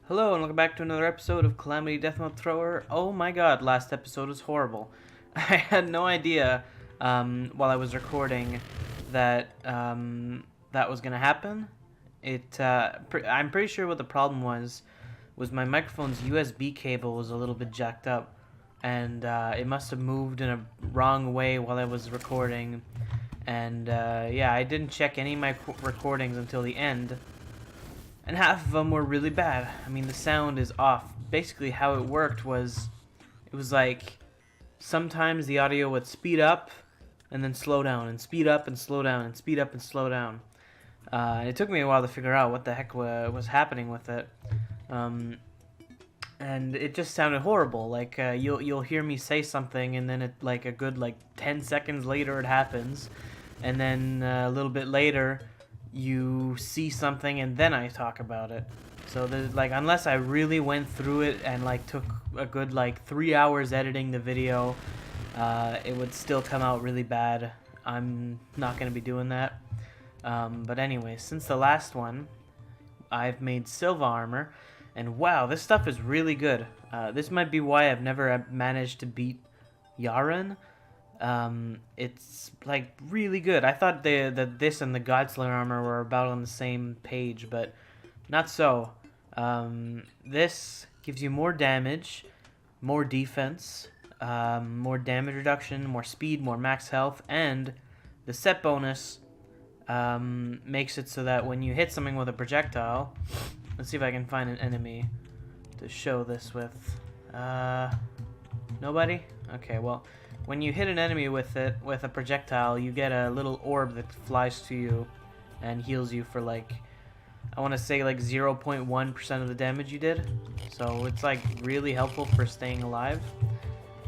Hello and welcome back to another episode of Calamity Deathmode Thrower. Oh my god, last episode was horrible. I had no idea while I was recording that that was gonna happen. I'm pretty sure what the problem was my microphone's USB cable was a little bit jacked up, and it must have moved in a wrong way while I was recording. And yeah, I didn't check any of my recordings until the end. And half of them were really bad. I mean, the sound is off. Basically, how it worked was, it was like, sometimes the audio would speed up, and then slow down, and speed up, and slow down, and speed up, and slow down. It took me a while to figure out what the heck was happening with it. And it just sounded horrible. Like, you'll hear me say something, and then like a good, 10 seconds later it happens. And then a little bit later, you see something and then I talk about it. So there's unless I really went through it and took a good 3 hours editing the video, it would still come out really bad. I'm not gonna be doing that. But anyway, since the last one, I've made Silva armor, and wow, this stuff is really good. This might be why I've never managed to beat Yaren. It's really good. I thought that this and the Godslayer armor were about on the same page, but not so. This gives you more damage, more defense, more damage reduction, more speed, more max health, and the set bonus makes it so that when you hit something with a projectile, let's see if I can find an enemy to show this with. Nobody? Okay, well, when you hit an enemy with a projectile, you get a little orb that flies to you and heals you for I want to say 0.1% of the damage you did. So it's really helpful for staying alive.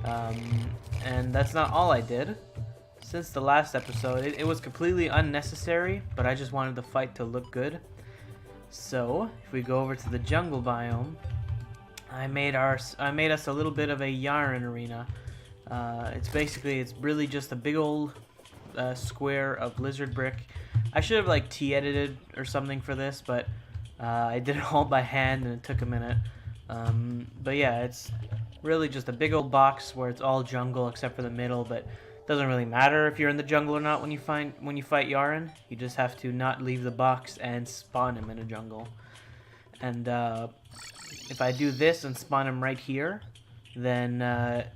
And that's not all I did. Since the last episode, it was completely unnecessary, but I just wanted the fight to look good. So if we go over to the jungle biome, I made us a little bit of a Yaren arena. It's really just a big old square of lizard brick. I should have T-edited or something for this, but I did it all by hand and it took a minute. But yeah, it's really just a big old box where it's all jungle except for the middle, but it doesn't really matter if you're in the jungle or not when you fight Yaren. You just have to not leave the box and spawn him in a jungle. And if I do this and spawn him right here, then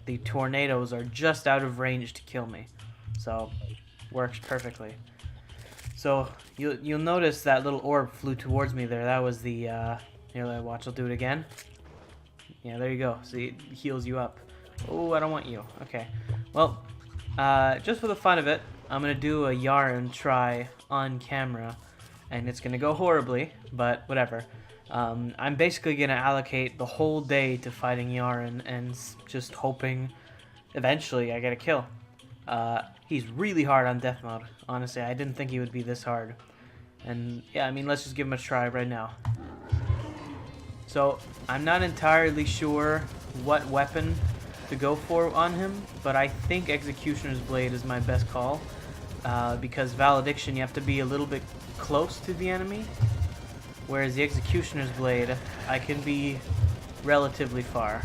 the tornadoes are just out of range to kill me. So, works perfectly. So, you'll notice that little orb flew towards me there. That was the, here, watch, I'll do it again. Yeah, there you go. See, it heals you up. Oh, I don't want you. Okay. Well, just for the fun of it, I'm going to do a Yaren try on camera. And it's going to go horribly, but whatever. I'm basically going to allocate the whole day to fighting Yaren and just hoping eventually I get a kill. He's really hard on death mode. Honestly, I didn't think he would be this hard. And yeah, I mean, let's just give him a try right now. So, I'm not entirely sure what weapon to go for on him, but I think Executioner's Blade is my best call. Because Valediction, you have to be a little bit close to the enemy. Whereas the Executioner's Blade, I can be relatively far.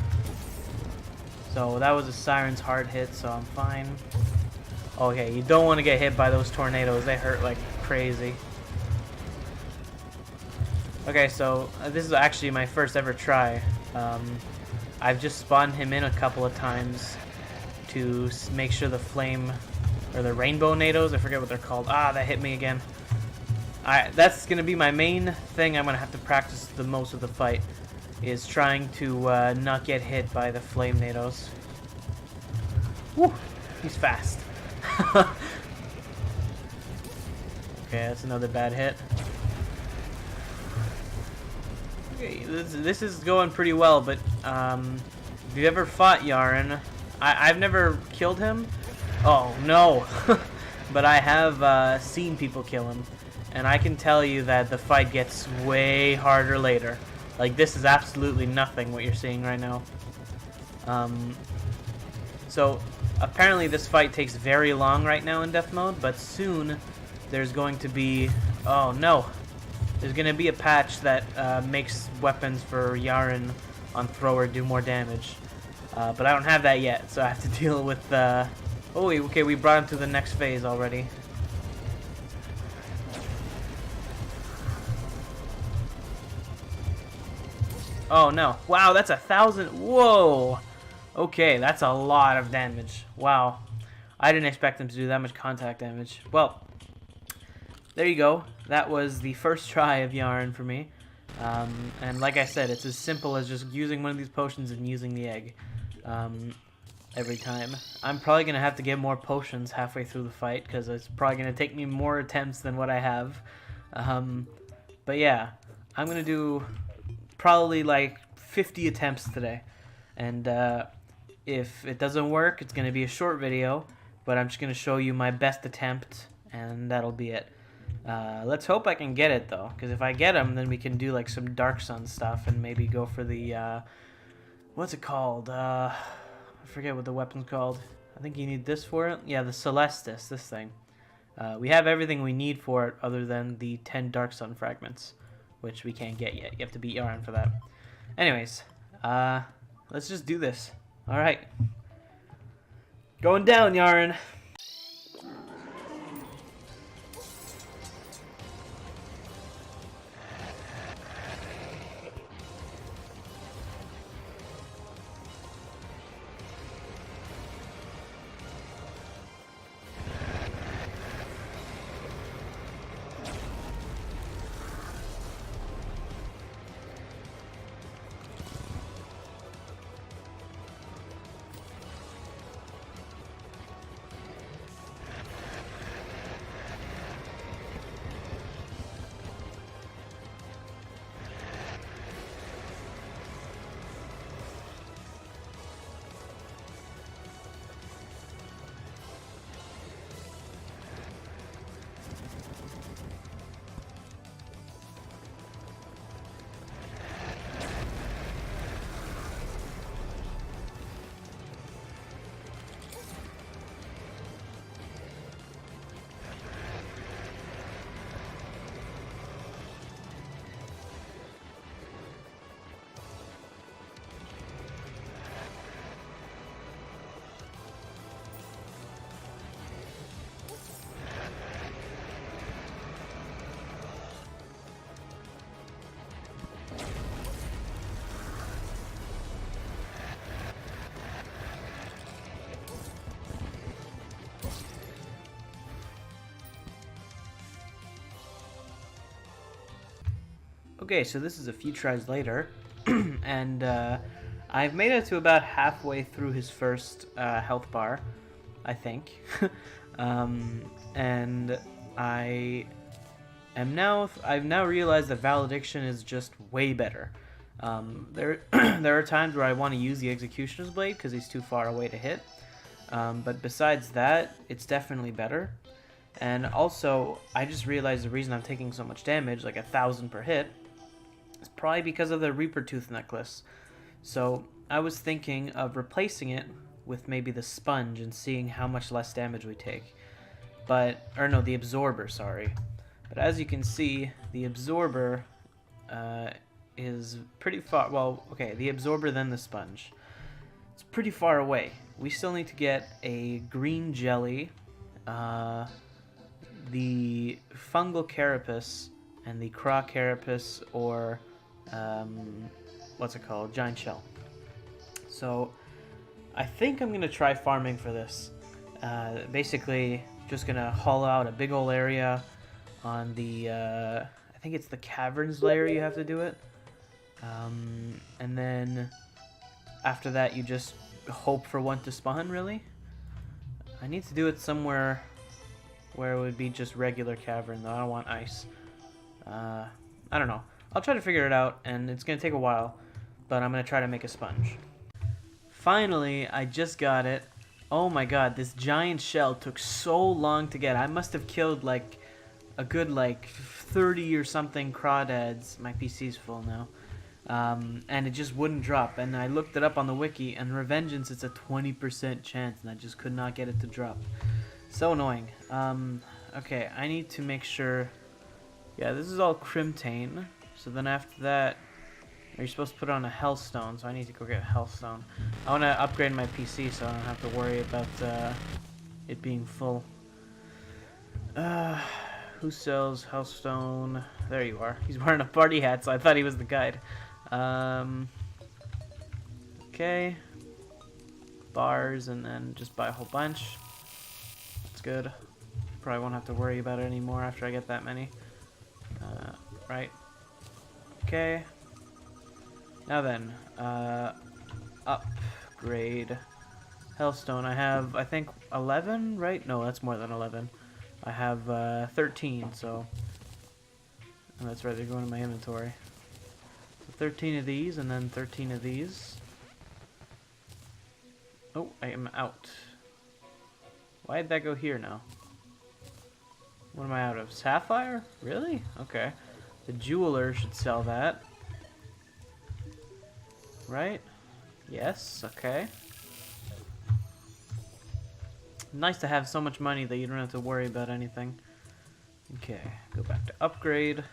So that was a Siren's hard hit, so I'm fine. Okay, you don't want to get hit by those tornadoes. They hurt like crazy. Okay, so this is actually my first ever try. I've just spawned him in a couple of times to make sure the flame, or the rainbow nados, I forget what they're called. Ah, that hit me again. That's going to be my main thing I'm going to have to practice the most of the fight, is trying to not get hit by the flame nados. Woo! He's fast. Okay, that's another bad hit. Okay, this is going pretty well, but if you've ever fought Yaren, I've never killed him. Oh, no! But I have seen people kill him. And I can tell you that the fight gets way harder later. This is absolutely nothing what you're seeing right now. So, apparently this fight takes very long right now in death mode, but soon there's going to be... Oh, no. There's gonna be a patch that makes weapons for Yaren on thrower do more damage, but I don't have that yet, so I have to deal with. Oh, okay, we brought him to the next phase already. Oh no! Wow, that's 1,000. Whoa. Okay, that's a lot of damage. Wow, I didn't expect him to do that much contact damage. Well, there you go. That was the first try of Yaren for me. And like I said, it's as simple as just using one of these potions and using the egg every time. I'm probably going to have to get more potions halfway through the fight because it's probably going to take me more attempts than what I have. But yeah, I'm going to do probably like 50 attempts today. And if it doesn't work, it's going to be a short video, but I'm just going to show you my best attempt, and that'll be it. Let's hope I can get it, though, because if I get him, then we can do like some Dark Sun stuff and maybe go for the, what's it called? I forget what the weapon's called. I think you need this for it. Yeah, the Celestis, this thing. We have everything we need for it other than the 10 Dark Sun fragments, which we can't get yet. You have to beat Yaren for that. Anyways, let's just do this. All right. Going down, Yaren. Okay, so this is a few tries later, and I've made it to about halfway through his first health bar, I think, and I've now realized that Valediction is just way better. There are times where I want to use the Executioner's Blade because he's too far away to hit, but besides that, it's definitely better. And also, I just realized the reason I'm taking so much damage, like 1,000 per hit, is probably because of the Reaper Tooth necklace. So I was thinking of replacing it with maybe the sponge and seeing how much less damage we take. The absorber, sorry. But as you can see, the absorber is pretty far, the absorber then the sponge. It's pretty far away. We still need to get a green jelly, the fungal carapace, and the craw carapace, or giant shell. So I think I'm gonna try farming for this. Basically just gonna haul out a big old area on the I think it's the caverns layer you have to do it, and then after that you just hope for one to spawn. Really, I need to do it somewhere where it would be just regular cavern, though. I don't want ice. I don't know. I'll try to figure it out, and it's going to take a while, but I'm going to try to make a sponge. Finally, I just got it. Oh my god, this giant shell took so long to get. I must have killed like a good 30 or something crawdads. My PC's full now. And it just wouldn't drop. And I looked it up on the wiki, and Revengeance, it's a 20% chance, and I just could not get it to drop. So annoying. Okay, I need to make sure Yeah, this is all Crimtane. So then after that, you're supposed to put on a Hellstone, so I need to go get a Hellstone. I want to upgrade my PC so I don't have to worry about it being full. Who sells Hellstone? There you are. He's wearing a party hat, so I thought he was the guide. Okay. Bars, and then just buy a whole bunch. That's good. Probably won't have to worry about it anymore after I get that many. Right. Okay. Now then, upgrade Hellstone. I have, I think, 11, right? No, that's more than 11. I have 13, so oh, that's right, they're going in my inventory. So 13 of these, and then 13 of these. Oh, I am out. Why did that go here now? What am I out of? Sapphire? Really? Okay. The jeweler should sell that. Right? Yes, okay. Nice to have so much money that you don't have to worry about anything. Okay, go back to upgrade.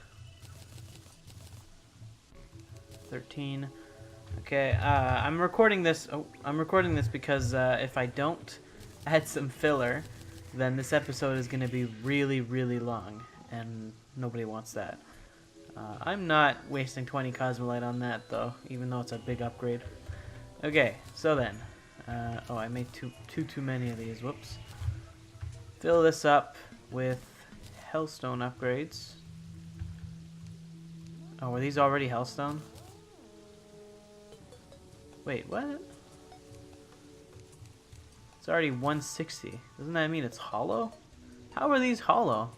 13. Okay, I'm recording this. Oh, I'm recording this because if I don't add some filler, then this episode is going to be really, really long, and nobody wants that. I'm not wasting 20 Cosmolite on that, though, even though it's a big upgrade. Okay, so then. Oh, I made too many of these. Whoops. Fill this up with Hellstone upgrades. Oh, were these already Hellstone? Wait, what? It's already 160. Doesn't that mean it's hollow? How are these hollow?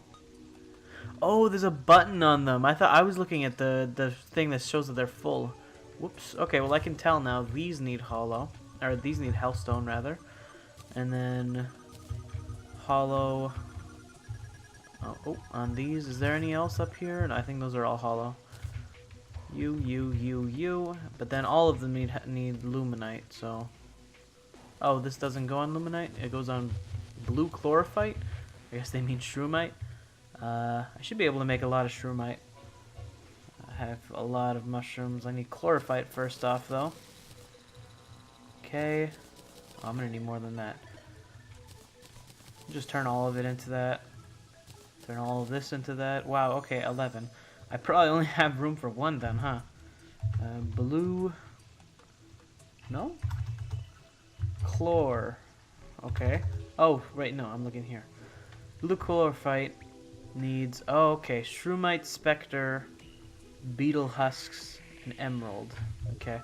Oh, there's a button on them. I thought I was looking at the thing that shows that they're full. Whoops. Okay, well I can tell now. These need hollow. Or these need Hellstone, rather. And then hollow. Oh, on these, is there any else up here? I think those are all hollow. You. But then all of them need Luminite, so. Oh, this doesn't go on Luminite? It goes on blue chlorophyte? I guess they mean Shroomite. I should be able to make a lot of Shroomite. I have a lot of mushrooms. I need chlorophyte first off, though. Okay. Oh, I'm gonna need more than that. Just turn all of it into that. Turn all of this into that. Wow, okay, 11. I probably only have room for one then, huh? Blue. No? Chlor. Okay. Oh, wait, no, I'm looking here. Blue chlorophyte needs. Oh, okay. Shroomite, Spectre, Beetle Husks, and Emerald. Okay.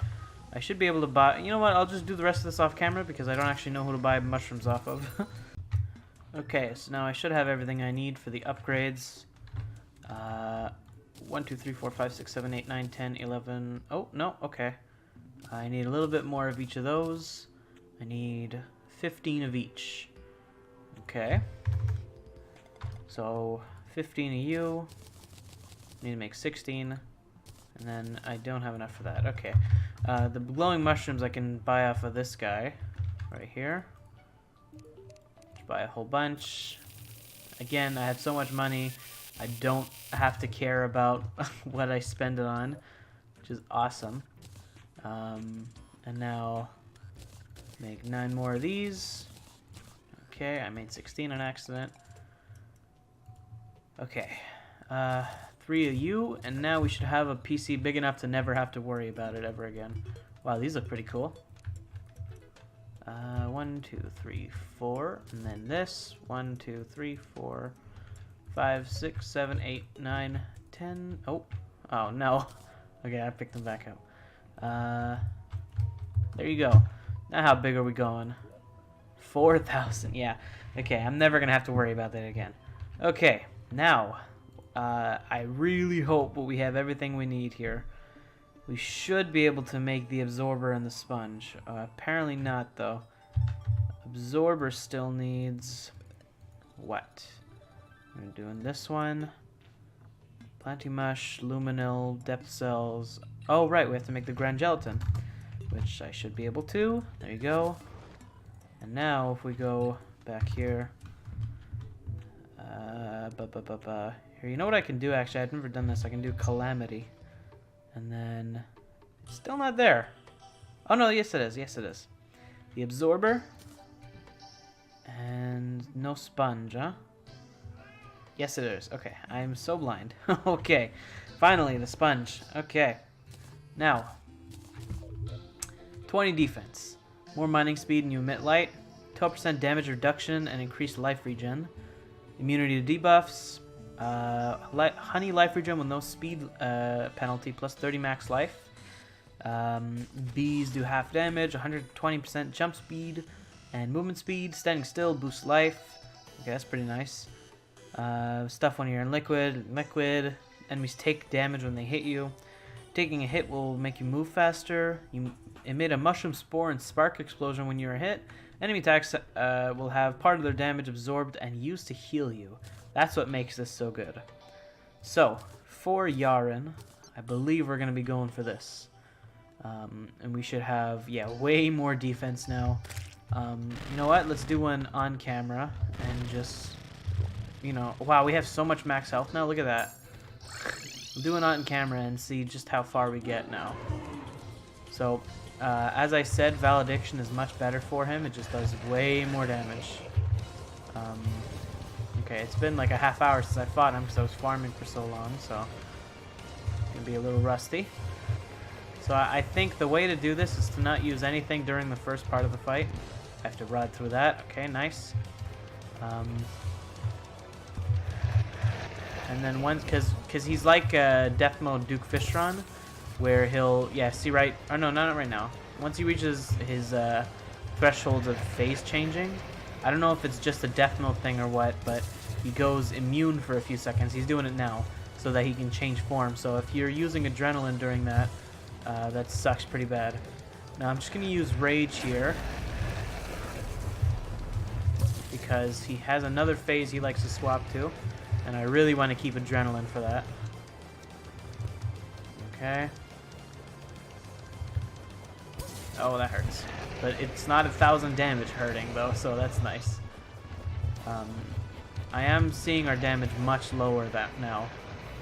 I should be able to buy. You know what? I'll just do the rest of this off camera because I don't actually know who to buy mushrooms off of. Okay, so now I should have everything I need for the upgrades. 1, 2, 3, 4, 5, 6, 7, 8, 9, 10, 11. Oh, no, okay. I need a little bit more of each of those. I need 15 of each. Okay. So, 15 of you. Need to make 16. And then I don't have enough for that. Okay. The glowing mushrooms I can buy off of this guy. Right here. Just buy a whole bunch. Again, I have so much money. I don't have to care about what I spend it on. Which is awesome. And now make 9 more of these. Okay, I made 16 on accident. Okay. 3 of you, and now we should have a PC big enough to never have to worry about it ever again. Wow, these look pretty cool. 1, 2, 3, 4, and then this. 1, 2, 3, 4, 5, 6, 7, 8, 9, 10. Oh, no. Okay, I picked them back up. There you go. Now how big are we going? 4,000, yeah. Okay, I'm never gonna have to worry about that again. Okay, now, I really hope we have everything we need here. We should be able to make the absorber and the sponge. Apparently not, though. Absorber still needs what? I'm doing this one. Planting mush, luminil, depth cells. Oh, right, we have to make the grand gelatin, which I should be able to. There you go. And now, if we go back here, Here, you know what I can do, actually? I've never done this. I can do Calamity. And then... Still not there. Oh, no, yes it is. Yes, it is. The Absorber. And no Sponge, huh? Yes, it is. Okay, I'm so blind. Okay, finally, the Sponge. Okay. Now, 20 defense. More mining speed and you emit light. 12% damage reduction and increased life regen. Immunity to debuffs. Honey life regen with no speed penalty plus 30 max life. Bees do half damage, 120% jump speed and movement speed. Standing still boosts life. Okay, that's pretty nice. Stuff when you're in liquid. Enemies take damage when they hit you. Taking a hit will make you move faster. You emit a mushroom spore and spark explosion when you're hit. Enemy attacks will have part of their damage absorbed and used to heal you. That's what makes this so good. So, for Yaren, I believe we're going to be going for this. And we should have, yeah, way more defense now. You know what? Let's do one on camera and just, you know, wow, we have so much max health now. Look at that. We'll do it on camera and see just how far we get now. So, as I said, Valediction is much better for him. It just does way more damage. Okay, it's been like a half hour since I fought him because I was farming for so long, so it's gonna be a little rusty. So I think the way to do this is to not use anything during the first part of the fight. I have to run through that. Okay, nice. And then once, because he's like Deathmode Duke Fishron, where he'll, yeah, see right, oh no, not right now. Once he reaches his thresholds of phase changing, I don't know if it's just a Deathmode thing or what, but he goes immune for a few seconds. He's doing it now so that he can change form. So if you're using Adrenaline during that, that sucks pretty bad. Now I'm just going to use Rage here because he has another phase he likes to swap to, and I really want to keep Adrenaline for that. Okay. Oh, that hurts. But it's not 1,000 damage hurting, though, so that's nice. I am seeing our damage much lower now,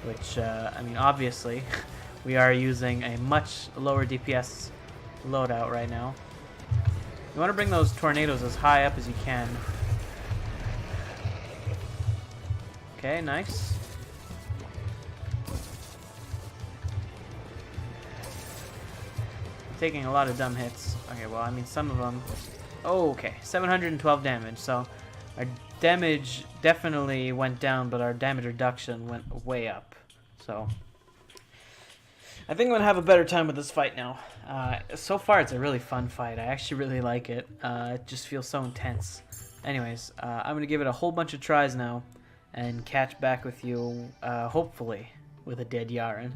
which, I mean, obviously, we are using a much lower DPS loadout right now. You want to bring those tornadoes as high up as you can. Okay, nice. Taking a lot of dumb hits. Okay, well, I mean, some of them... Oh, okay. 712 damage. So, our damage definitely went down, but our damage reduction went way up. So, I think I'm going to have a better time with this fight now. So far, it's a really fun fight. I actually really like it. It just feels so intense. Anyways, I'm going to give it a whole bunch of tries now and catch back with you, hopefully, with a dead Yaren.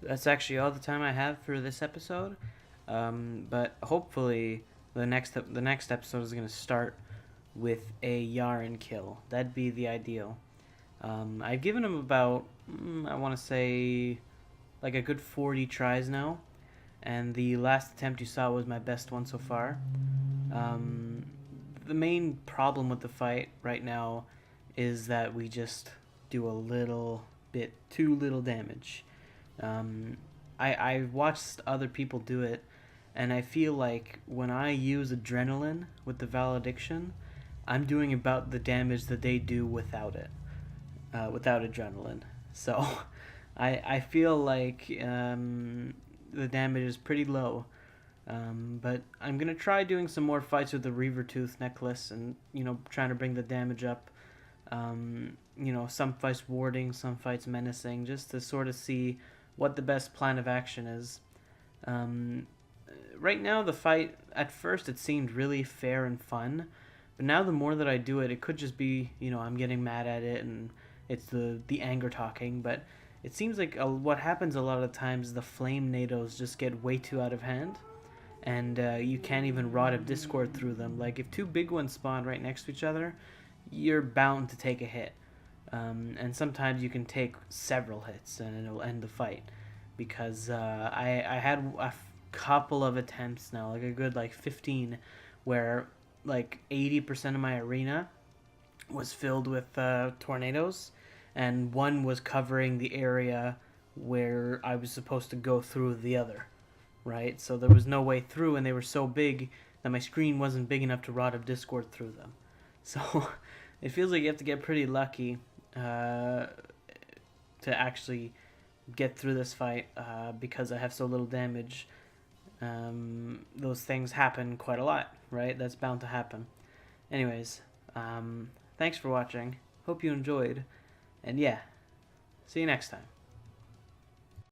That's actually all the time I have for this episode. But hopefully the next episode is gonna start with a Yaren kill. That'd be the ideal. I've given him about I want to say like a good 40 tries now, and the last attempt you saw was my best one so far. The main problem with the fight right now is that we just do a little bit too little damage. I watched other people do it, and I feel like when I use adrenaline with the valediction, I'm doing about the damage that they do without it, without adrenaline. So I feel like the damage is pretty low. But I'm gonna try doing some more fights with the Reaver Tooth necklace, and trying to bring the damage up. Some fights warding, some fights menacing, just to sort of see what the best plan of action is. Right now, the fight at first it seemed really fair and fun, but now the more that I do it, it could just be I'm getting mad at it and it's the anger talking. But it seems like what happens a lot of the times, the flame nados just get way too out of hand, and you can't even Rod of Discord through them. Like if two big ones spawn right next to each other, you're bound to take a hit. And sometimes you can take several hits and it'll end the fight. Because I had a couple of attempts now, like a good 15, where like 80% of my arena was filled with tornadoes, and one was covering the area where I was supposed to go through the other, right? So there was no way through, and they were so big that my screen wasn't big enough to Rod of Discord through them. So it feels like you have to get pretty lucky to actually get through this fight, because I have so little damage. Those things happen quite a lot, right? That's bound to happen. Anyways, thanks for watching. Hope you enjoyed. And yeah, see you next time.